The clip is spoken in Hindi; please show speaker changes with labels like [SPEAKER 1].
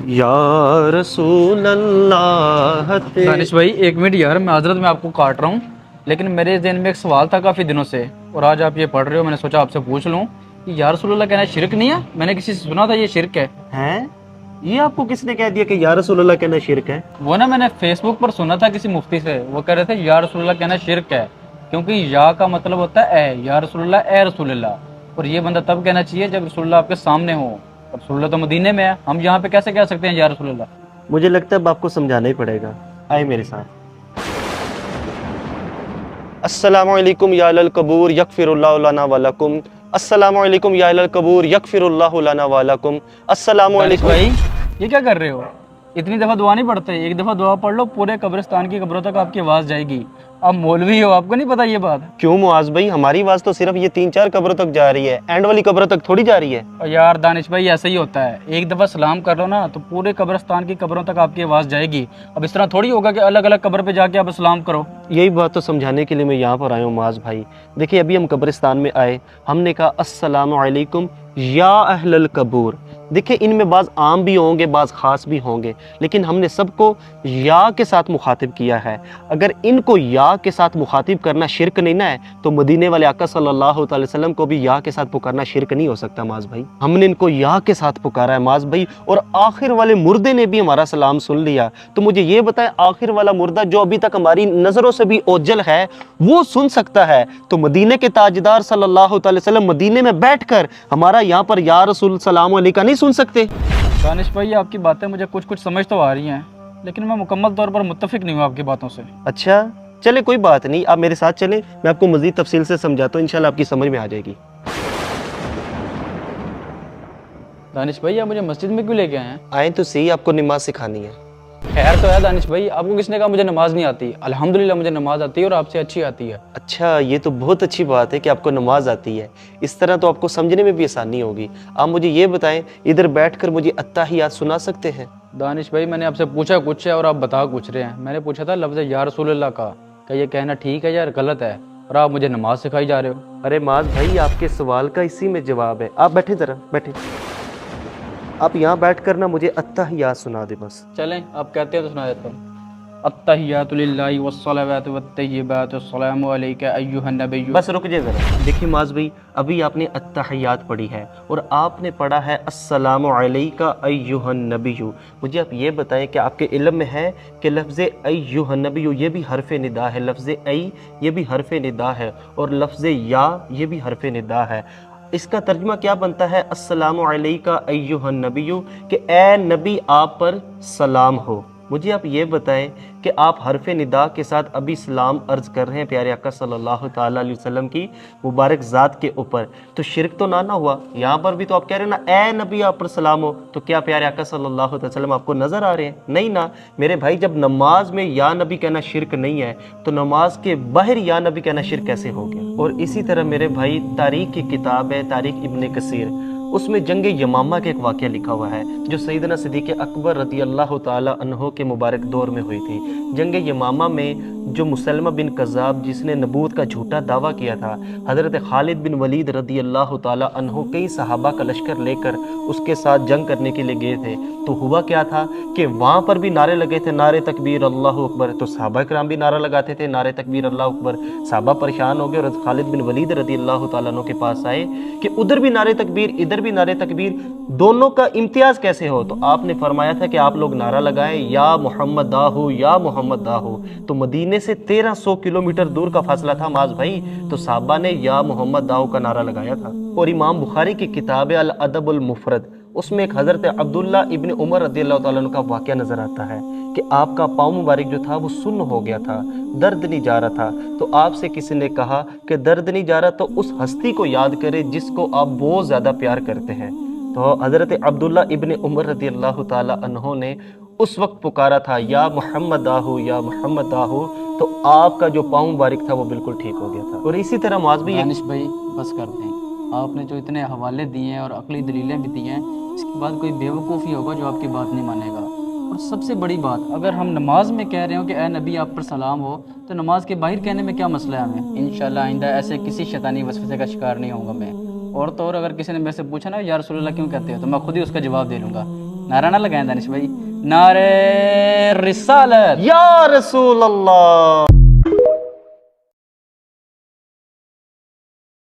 [SPEAKER 1] या रसूल अल्लाह
[SPEAKER 2] दानिश भाई एक मिनट यार, मैं हजरत में आपको काट रहा हूँ, लेकिन मेरे जहन में एक सवाल था काफ़ी दिनों से, और आज आप ये पढ़ रहे हो, मैंने सोचा आपसे पूछ लूँ कि या रसूलल्लाह कहना शिरक नहीं है। मैंने किसी से सुना था ये शिरक है।
[SPEAKER 1] हैं? ये आपको किसने कह दिया कि या रसूल अल्लाह कहना शिरक है?
[SPEAKER 2] वो ना मैंने फेसबुक पर सुना था किसी मुफ्ती से, वो कह रहे थे या रसूलल्लाह कहना शिरक है, क्योंकि या का मतलब होता है ए, या रसूलल्लाह ए रसूलल्लाह, और ये बंदा तब कहना चाहिए जब रसूलल्लाह आपके सामने हो। और रसूलल्लाह तो मदीने में है, हम यहाँ पे कैसे कह सकते हैं या रसूलल्लाह।
[SPEAKER 1] मुझे लगता है अब आपको समझाना ही पड़ेगा। आए मेरे साथ। अस्सलामु अलैकुम या अहलल कबूर यगफिरुल्लाहु लना व लकुम। अस्सलामु अलैकुम या अहलल कबूर यगफिरुल्लाहु लना व लकुम। अस्सलामु
[SPEAKER 2] दानिश
[SPEAKER 1] अलैकुम।
[SPEAKER 2] भाई ये क्या कर रहे हो? इतनी दफ़ा दुआ नहीं पढ़ते, एक दफ़ा दुआ पढ़ लो, पूरे कब्रिस्तान की कब्रों तक आपकी आवाज़ जाएगी। आप मौलवी हो, आपको नहीं पता ये बात?
[SPEAKER 1] क्यों मुआज भाई, हमारी आवाज तो सिर्फ ये 3-4 कब्रों तक जा रही है, एंड वाली कब्रों तक थोड़ी जा रही है।
[SPEAKER 2] और यार दानिश भाई ऐसा ही होता है, एक दफ़ा सलाम कर लो ना तो पूरे कब्रिस्तान की कब्रों तक आपकी आवाज़ जाएगी। अब इस तरह थोड़ी होगा कि अलग अलग कब्र पे जाके आप सलाम करो।
[SPEAKER 1] यही बात तो समझाने के लिए मैं यहाँ पर आया हूँ मुआज भाई। देखिए अभी हम कब्रिस्तान में आए, हमने कहा अस्सलामु अलैकुम या अहलल कबूर। देखिए इनमें बाज़ आम भी होंगे, बाज़ ख़ास भी होंगे, लेकिन हमने सबको या के साथ मुखातिब किया है। अगर इनको या के साथ मुखातिब करना शिरक नहीं ना है, तो मदीने वाले आका सल्लल्लाहु अलैहि वसल्लम को भी या के साथ पुकारना शिरक नहीं हो सकता माज भाई। हमने इनको या के साथ पुकारा है माज भाई, और आखिर वाले मुर्दे ने भी हमारा सलाम सुन लिया। तो मुझे ये बताएं, आखिर वाला मुर्दा जो अभी तक हमारी नज़रों से भी ओझल है, वो सुन सकता है, तो मदीने के ताजदार सल्लल्लाहु अलैहि वसल्लम मदीने में बैठकर हमारा यहाँ पर या रसूल सलाम अलैका नहीं सुन सकते?
[SPEAKER 2] दानिश भाई आपकी बातें मुझे कुछ कुछ समझ तो आ रही हैं, लेकिन मैं मुकम्मल तौर पर मुत्तफिक नहीं हूँ आपकी बातों से।
[SPEAKER 1] अच्छा चले कोई बात नहीं, आप मेरे साथ चलें, मैं आपको मजीद तफसील से समझाता हूँ, इंशाल्लाह आपकी समझ में आ जाएगी।
[SPEAKER 2] दानिश भाई आप मुझे मस्जिद में क्यों लेके आए हैं?
[SPEAKER 1] आए तो सही, आपको नमाज सिखानी है।
[SPEAKER 2] खैर तो है दानिश भाई, आपको किसने कहा मुझे नमाज नहीं आती? अल्हम्दुलिल्लाह मुझे नमाज आती है और आपसे अच्छी आती है।
[SPEAKER 1] अच्छा, ये तो बहुत अच्छी बात है कि आपको नमाज आती है। इस तरह तो आपको समझने में भी आसानी होगी। आप मुझे ये बताएं, इधर बैठकर मुझे अत्ताहियात सुना सकते हैं?
[SPEAKER 2] दानिश भाई मैंने आपसे पूछा कुछ है और आप बता कुछ रहे हैं। मैंने पूछा था लफ्ज़ या रसूलल्लाह का, क्या ये कहना ठीक है या गलत है, और आप मुझे नमाज सिखाई जा रहे हो।
[SPEAKER 1] अरे माज भाई, आपके सवाल का इसी में जवाब है। आप बैठे, ज़रा बैठे। आप यहाँ बैठ कर ना मुझे अत्ताहियात सुना दे बस।
[SPEAKER 2] चलें आप कहते हैं तो सुना देता हूँ। अत्तहियातु लिल्लाहि वस्सलावातु वत्तय्यिबातु अस्सलामु अलैका अय्युहन नबिय्यु।
[SPEAKER 1] बस रुक जाइए ज़रा। देखिए माज भाई, अभी आपने अत्तहियात पढ़ी है और आपने पढ़ा है अस्सलामु अलैका अय्युहन नबिय्यु। मुझे आप ये बताएं कि आपके इल्म में है कि लफ्ज़ अय्युहन नबिय्यु ये भी हरफ निदा है, लफ्ज़ अय ये भी हरफ निदा है, और लफ्ज़ या ये भी हरफ निदा है। इसका तर्जुमा क्या बनता है? अस्सलामु अलैका अय्युहन नबिय्यु, कि ए नबी आप पर सलाम हो। मुझे आप ये बताएं कि आप हरफ निदा के साथ अभी सलाम अर्ज़ कर रहे हैं प्यारे आका सल्लल्लाहु ताला अलैहि वसल्लम की मुबारक ज़ात के ऊपर, तो शिरक तो ना हुआ? यहाँ पर भी तो आप कह रहे हैं ना ए नबी आप पर सलाम हो, तो क्या प्यारे आका सल्लल्लाहु अलैहि वसल्लम आपको नज़र आ रहे हैं? नहीं ना मेरे भाई। जब नमाज में या नबी कहना शिरक नहीं है, तो नमाज के बाहर या नबी कहना शिरक कैसे हो गया? और इसी तरह मेरे भाई, तारीख की किताब है तारीख इब्न कसीर, उसमें जंग यमामा का एक वाक़या लिखा हुआ है जो सैयदना सिद्दीक़ अकबर रज़ी अल्लाह ताला अन्हो के मुबारक दौर में हुई थी। जंग यमामा में जो मुसलमा बिन कज़्ज़ाब, जिसने नबूत का झूठा दावा किया था, हज़रत खालिद बिन वलीद रज़ी अल्लाह ताला अन्हो कई सहाबा का लश्कर लेकर उसके साथ जंग करने के लिए गए थे। तो हुआ क्या था कि वहाँ पर भी नारे लगे थे, नारे तकबीर अल्लाहु अकबर। तो सहाबा किराम भी नारा लगाते थे, नारे तकबीर अल्लाहु अकबर। सहाबा परेशान हो गए और खालिद बिन वलीद रज़ी अल्लाह ताला अन्हो के पास आए कि उधर भी नारे तकबीर, इधर भी नारे तकबीर, दोनों का इम्तियाज़ कैसे हो? तो आपने फरमाया था कि आप लोग नारा लगाएं या मोहम्मद दाहू या मोहम्मद दाहू। तो मदीने से 1300 किलोमीटर दूर का फासला था माज भाई, तो साहबा ने या मोहम्मद दाहू का नारा लगाया था। और इमाम बुखारी की किताब अल अदबुल मुफरद, उसमें एक हज़रत अब्दुल्ला इब्न उमर रज़ियल्लाहु ताला अन्हु का वाक़या नज़र आता है कि आपका पाँव मुबारक जो था वो सुन्न हो गया था, दर्द नहीं जा रहा था। तो आपसे किसी ने कहा कि दर्द नहीं जा रहा तो उस हस्ती को याद करें जिसको आप बहुत ज़्यादा प्यार करते हैं। तो हज़रत अब्दुल्ला इब्न उमर रज़ियल्लाहु ताला अन्हु ने उस वक्त पुकारा था या मोहम्मद दाहू या मोहम्मद दाहू, तो आपका जो पाँव मुबारक था वो बिल्कुल ठीक हो गया था। और इसी तरह माज भी
[SPEAKER 2] दानिश भाई बस करते हैं, आपने जो इतने हवाले दिए हैं और अकली दलीलें भी दी हैं, इसके बाद कोई बेवकूफ़ ही होगा जो आपकी बात नहीं मानेगा। और सबसे बड़ी बात, अगर हम नमाज में कह रहे हो कि ए नबी आप पर सलाम हो, तो नमाज के बाहर कहने में क्या मसला है हमें? इंशाल्लाह आइंदा ऐसे किसी शैतानी वसवसे का शिकार नहीं होऊंगा मैं। और तो और अगर किसी ने मेरे से पूछा ना या रसूलल्लाह क्यों कहते हो, तो मैं खुद ही उसका जवाब दे लूँगा। नारा ना लगाएं दानिश भाई, नारे रिसालत।
[SPEAKER 1] या रसूल अल्लाह।